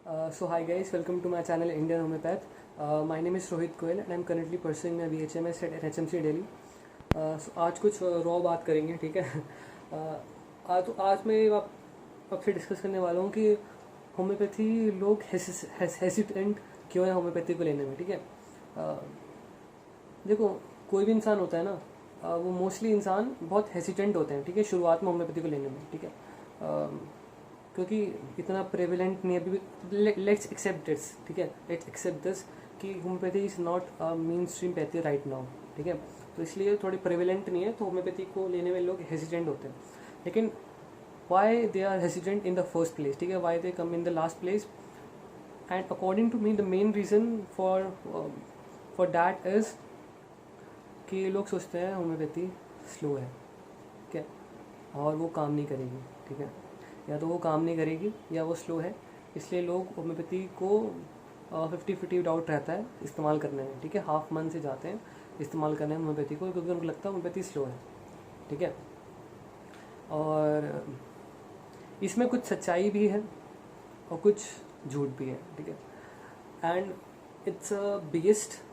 So hi guys, welcome to my channel Indian Homeopath. My name is Rohit Goel and I'm currently pursuing my BHMS at HMC Delhi. So आज कुछ raw बात करेंगे, ठीक है. आज मैं आपसे डिस्कस करने वाला हूँ कि होम्योपैथी लोग हेसिटेंट क्यों है होम्योपैथी को लेने में, ठीक है. देखो, कोई भी इंसान होता है ना, वो मोस्टली इंसान बहुत हेसिटेंट होते हैं, ठीक है, शुरुआत में होम्योपैथी को लेने में, ठीक है. क्योंकि इतना प्रेवलेंट नहीं है अभी. लेट्स एक्सेप्ट दिस, ठीक है, लेट्स एक्सेप्ट दिस कि homeopathy is not a main stream pathy right now, ठीक है. तो इसलिए थोड़ी प्रेवलेंट नहीं है, तो होम्योपैथी को लेने में लोग हेसिटेंट होते हैं. लेकिन why they are hesitant in the first place, ठीक है, why they come in the last place. And according to me the main reason for that is कि लोग सोचते हैं होम्योपैथी स्लो है, ठीक है, और वो काम नहीं करेगी, ठीक है. या तो वो काम नहीं करेगी या वो स्लो है, इसलिए लोग होम्योपैथी को 50-50 डाउट रहता है इस्तेमाल करने में, ठीक है. हाफ मन से जाते हैं इस्तेमाल करने में होम्योपैथी को, क्योंकि उनको लगता है होम्योपैथी स्लो है, ठीक है. और इसमें कुछ सच्चाई भी है और कुछ झूठ भी है, ठीक है. And it's a biggest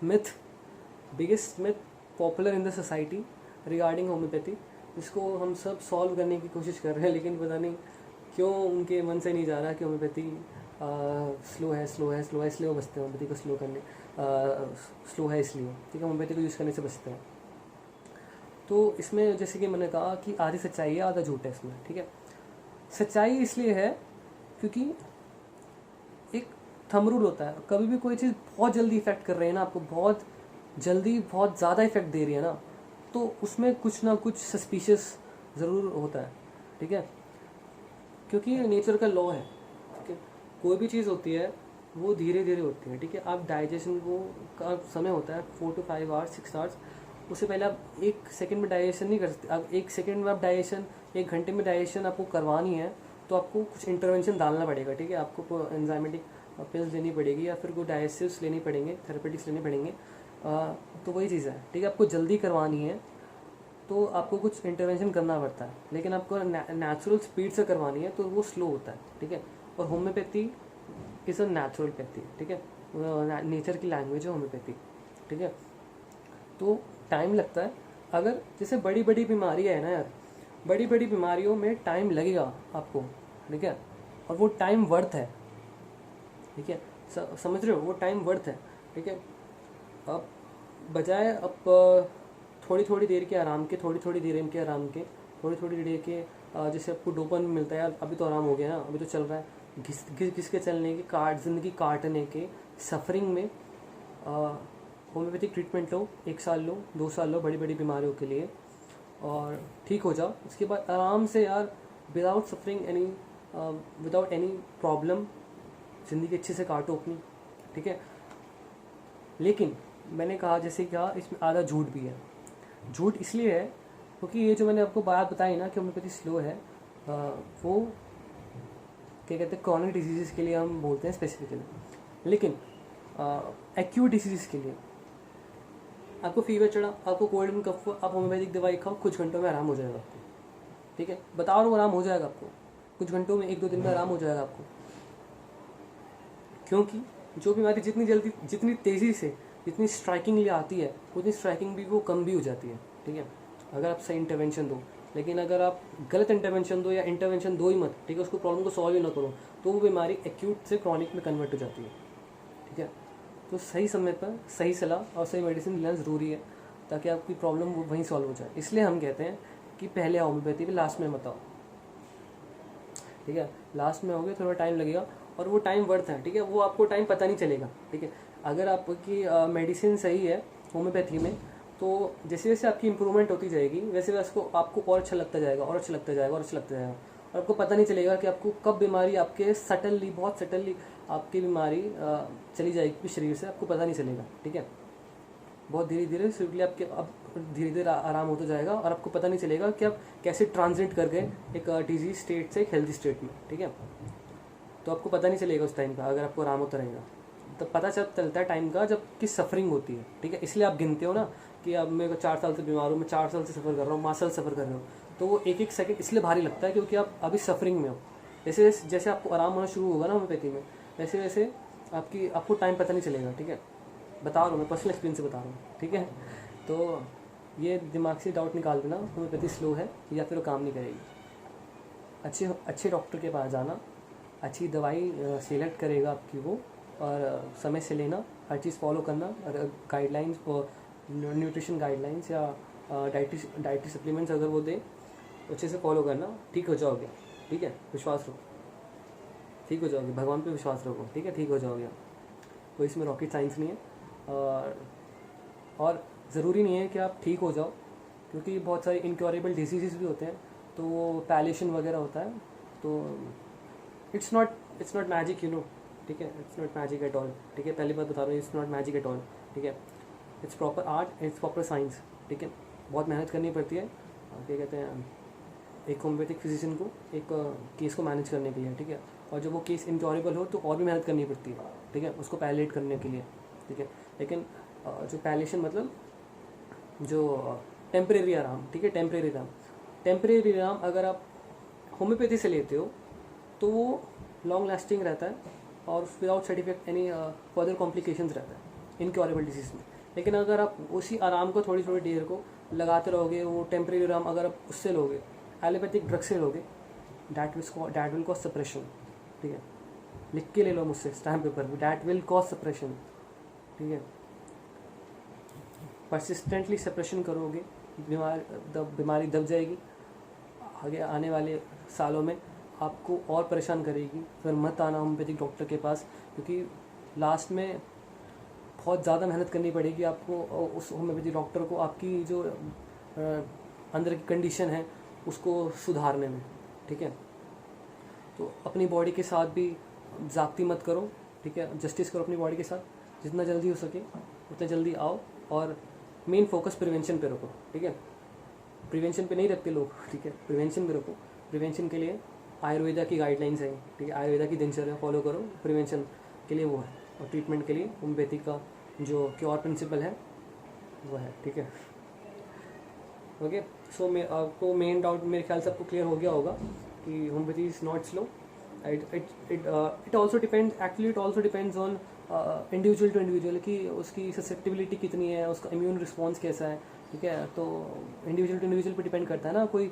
myth popular in the society regarding homeopathy, जिसको हम सब सॉल्व करने की कोशिश कर रहे हैं, लेकिन पता नहीं क्यों उनके मन से नहीं जा रहा कि होम्योपैथी स्लो है, इसलिए वो बचते हैं होम्योपैथी को स्लो करने. स्लो है इसलिए, ठीक है, होम्योपैथी को यूज़ करने से बचते हैं. तो इसमें जैसे कि मैंने कहा कि आधी सच्चाई है आधा झूठ है इसमें, ठीक है. सच्चाई इसलिए है क्योंकि एक थंब रूल होता है, कभी भी कोई चीज़ बहुत जल्दी इफेक्ट कर रही है ना, आपको बहुत जल्दी बहुत ज़्यादा इफेक्ट दे रही है ना, तो उसमें कुछ ना कुछ सस्पिशियस ज़रूर होता है, ठीक है, क्योंकि नेचर का लॉ है, ठीक है. कोई भी चीज़ होती है वो धीरे धीरे होती है, ठीक है. आप डाइजेशन को का समय होता है 4 to 5 hours 6 hours, उससे पहले आप 1 सेकंड में डाइजेशन नहीं कर सकते. आप 1 सेकंड में आप डाइजेशन 1 घंटे में डाइजेशन आपको करवानी है, तो आपको कुछ इंटरवेंशन डालना पड़ेगा, ठीक है. आपको एंजाइमेटिक पिल्स लेनी पड़ेगी या फिर कोई डाइजेस्टिव्स लेनी पड़ेंगे, थेरेपेटिक्स लेने पड़ेंगे. तो वही चीज़ है, ठीक है. आपको जल्दी करवानी है तो आपको कुछ इंटरवेंशन करना पड़ता है, लेकिन आपको नेचुरल स्पीड से करवानी है तो वो स्लो होता है, ठीक है. और homeopathy is a natural pathy, ठीक है, नेचर की लैंग्वेज है होम्योपैथी, ठीक है. तो टाइम लगता है. अगर जैसे बड़ी बड़ी बीमारियाँ है ना यार, बड़ी बड़ी बीमारियों में टाइम लगेगा आपको, ठीक है, और वो टाइम वर्थ है, ठीक है. समझ रहे हो, वो टाइम वर्थ है, ठीक है. अब बजाय अब थोड़ी थोड़ी देर के आराम के, थोड़ी थोड़ी देर के जैसे आपको डोपामिन मिलता है यार, अभी तो आराम हो गया ना, अभी तो चल रहा है, घिस के चलने के ज़िंदगी काटने के सफरिंग में होम्योपैथिक ट्रीटमेंट लो, 1 साल लो, 2 साल लो बड़ी बड़ी बीमारियों के लिए, और ठीक हो जाओ. उसके बाद आराम से यार, without suffering any, without any problem ज़िंदगी अच्छे से काटो अपनी, ठीक है. लेकिन मैंने कहा, जैसे कहा, इसमें आधा झूठ भी है. झूठ इसलिए है क्योंकि ये जो मैंने आपको बात बताई ना कि होम्योपैथी स्लो है, वो क्या कहते हैं, क्रॉनिक डिजीज़ के लिए हम बोलते हैं स्पेसिफिकली. लेकिन एक्यूट डिजीज़ के लिए, आपको फीवर चढ़ा, आपको कोल्ड एंड कफ, आप होम्योपैथिक दवाई खाओ, कुछ घंटों में आराम हो जाएगा आपको, ठीक है. बता रहा हूँ, आराम हो जाएगा आपको कुछ घंटों में, 1-2 दिन में आराम हो जाएगा आपको. क्योंकि जो बीमारी जितनी जल्दी, जितनी तेज़ी से, जितनी स्ट्राइकिंगली आती है, उतनी स्ट्राइकिंग भी वो कम भी हो जाती है, ठीक है, अगर आप सही इंटरवेंशन दो. लेकिन अगर आप गलत इंटरवेंशन दो, या इंटरवेंशन दो ही मत, ठीक है, उसको प्रॉब्लम को सॉल्व ही ना करो, तो वो बीमारी एक्यूट से क्रॉनिक में कन्वर्ट हो जाती है, ठीक है. तो सही समय पर सही सलाह और सही मेडिसिन लेना ज़रूरी है, ताकि आपकी प्रॉब्लम वहीं सॉल्व हो जाए. इसलिए हम कहते हैं कि पहले आओ होम्योपैथी पे, लास्ट में मत आओ, ठीक है. लास्ट में आओगे थोड़ा टाइम लगेगा, और वो टाइम वर्थ है, ठीक है. वो आपको टाइम पता नहीं चलेगा, ठीक है. अगर आपकी मेडिसिन सही है होम्योपैथी में, तो जैसे जैसे आपकी इंप्रूवमेंट होती जाएगी, वैसे वैसे आपको और अच्छा लगता जाएगा, और अच्छा लगता जाएगा, और अच्छा लगता जाएगा. और आपको पता नहीं चलेगा कि आपको कब बीमारी आपके बहुत सटनली आपकी बीमारी चली जाएगी शरीर से, आपको पता नहीं चलेगा, ठीक है. बहुत धीरे धीरे स्विफ्टली आपके अब धीरे धीरे आराम होता जाएगा, और आपको पता नहीं चलेगा कि आप कैसे ट्रांजिट कर गए एक डिजीज स्टेट से एक हेल्दी स्टेट में, ठीक है. तो आपको पता नहीं चलेगा उस टाइम का, अगर आपको आराम होता रहेगा. तो पता चलता है टाइम का जब कि सफरिंग होती है, ठीक है. इसलिए आप गिनते हो ना कि अब मेरे को 4 साल से बीमार हूँ, मैं 4 साल से सफ़र कर रहा हूँ, 5 साल सफ़र कर रहा हूँ, तो वो 1-1 सेकंड इसलिए भारी लगता है क्योंकि आप अभी सफरिंग में हो. जैसे जैसे आपको आराम होना शुरू होगा ना होम्योपैथी में, वैसे वैसे आपको टाइम पता नहीं चलेगा, ठीक है। बता रहा हूँ मैं, पर्सनल एक्सपीरियंस से बता रहा हूँ, ठीक है। तो ये दिमाग से डाउट निकाल देना होम्योपैथी स्लो है या फिर वो काम नहीं करेगी। अच्छे डॉक्टर के पास जाना, अच्छी दवाई सिलेक्ट करेगा आपकी वो, और समय से लेना, हर चीज़ फॉलो करना, और गाइडलाइंस और न्यूट्रिशन गाइडलाइंस या डाइटरी सप्लीमेंट्स अगर वो दे तो अच्छे से फॉलो करना, ठीक हो जाओगे, ठीक है। विश्वास रखो, ठीक हो जाओगे, भगवान पे विश्वास रखो, ठीक है, ठीक हो जाओगे। कोई इसमें रॉकेट साइंस नहीं है। और ज़रूरी नहीं है कि आप ठीक हो जाओ, क्योंकि बहुत सारे इनक्योरेबल डिजीज़ भी होते हैं, तो वो पैलेशन वगैरह होता है, तो इट्स नॉट मैजिक, ठीक है। It's not magic at all, ठीक है। पहली बात बता रहा हूँ, it's not magic at all, ठीक है। It's proper art, it's proper science, ठीक है। बहुत मेहनत करनी पड़ती है, क्या कहते हैं, एक होम्योपैथिक फिजिशियन को एक केस को मैनेज करने के लिए, ठीक है। और जब वो केस इनक्योरेबल हो तो और भी मेहनत करनी पड़ती है, ठीक है, उसको पैलेट करने के लिए, ठीक है। लेकिन जो पैलेशन मतलब जो टेम्परेरी आराम, ठीक है, टेम्परेरी आराम अगर आप होम्योपैथी से लेते हो तो वो लॉन्ग लास्टिंग रहता है और without side effect any further complications रहता है इनक्योरेबल डिजीज़ में। लेकिन अगर आप उसी आराम को थोड़ी थोड़ी देर को लगाते रहोगे, वो टेम्परेरी आराम अगर आप उससे लोगे, एलोपैथिक ड्रग से लोगे, डैट विल कॉज सप्रेशन, ठीक है। लिख के ले लो मुझसे स्टैम्प पेपर में, डैट विल कॉज सप्रेशन, ठीक है। परसिस्टेंटली सप्रेशन करोगे, बीमारी दब जाएगी, आगे आने वाले सालों में आपको और परेशान करेगी। फिर मत आना होम्योपैथिक डॉक्टर के पास, क्योंकि लास्ट में बहुत ज़्यादा मेहनत करनी पड़ेगी आपको उस होम्योपैथिक डॉक्टर को आपकी जो अंदर की कंडीशन है उसको सुधारने में, ठीक है। तो अपनी बॉडी के साथ भी ज़्यादती मत करो, ठीक है, जस्टिस करो अपनी बॉडी के साथ, जितना जल्दी हो सके उतना जल्दी आओ, और मेन फोकस प्रिवेंशन पे रखो, ठीक है। प्रिवेंशन पे नहीं रखते लोग, ठीक है, प्रिवेंशन पे रखो। प्रिवेंशन के लिए आयुर्वेदा की गाइडलाइंस है, ठीक है, आयुर्वेदा की दिनचर्या फॉलो करो, प्रिवेंशन के लिए वो है, और ट्रीटमेंट के लिए होम्योपैथी का जो क्योर प्रिंसिपल है वो है, ठीक है। ओके, सो आपको मेन डाउट मेरे ख्याल से आपको क्लियर हो गया होगा कि homeopathy is not slow. It also depends, actually it also depends on individual to individual, कि उसकी ससेप्टिबिलिटी कितनी है, उसका इम्यून रिस्पॉन्स कैसा है, ठीक है। तो इंडिविजुअल टू इंडिविजुअल पे डिपेंड करता है ना, कोई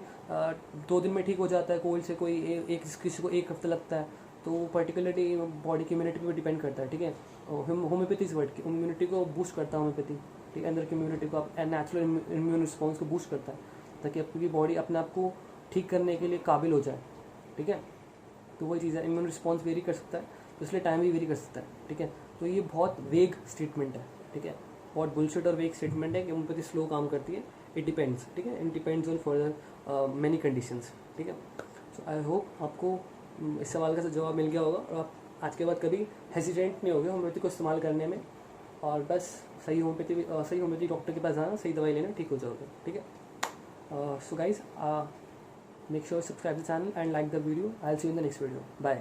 2 दिन में ठीक हो जाता है कोल्ड से, कोई किसी को 1 हफ्ता लगता है, तो पर्टिकुलरली बॉडी की इम्यूनिटी पे डिपेंड करता है, ठीक है। होम्योपैथी इस वर्ड की इम्यूनिटी को बूस्ट करता है होम्योपैथी, ठीक है, अंदर की इम्यूनिटी को, नेचुरल इम्यून रिस्पॉन्स को बूस्ट करता है, ताकि आपकी बॉडी अपने आप को ठीक करने के लिए काबिल हो जाए, ठीक है। तो वही चीज़ है, इम्यून रिस्पॉन्स वेरी कर सकता है, तो इसलिए टाइम भी वेरी कर सकता है, ठीक है। तो ये बहुत वेग स्टेटमेंट है, ठीक है, बहुत बुलशिट और वेग स्टेटमेंट है कि होम्योपैथी स्लो काम करती है। इट डिपेंड्स, ठीक है, it depends on further many conditions, ठीक है। सो आई होप आपको इस सवाल का जवाब मिल गया होगा, और आप आज के बाद कभी हेजिटेंट नहीं होगे होम्योपैथी को इस्तेमाल करने में, और बस सही होम्योपैथी डॉक्टर के पास जाना, सही दवाई लेना, ठीक हो जाओगे, ठीक है। So guys, make sure to subscribe the channel and like the video. I'll see you in the next video. Bye.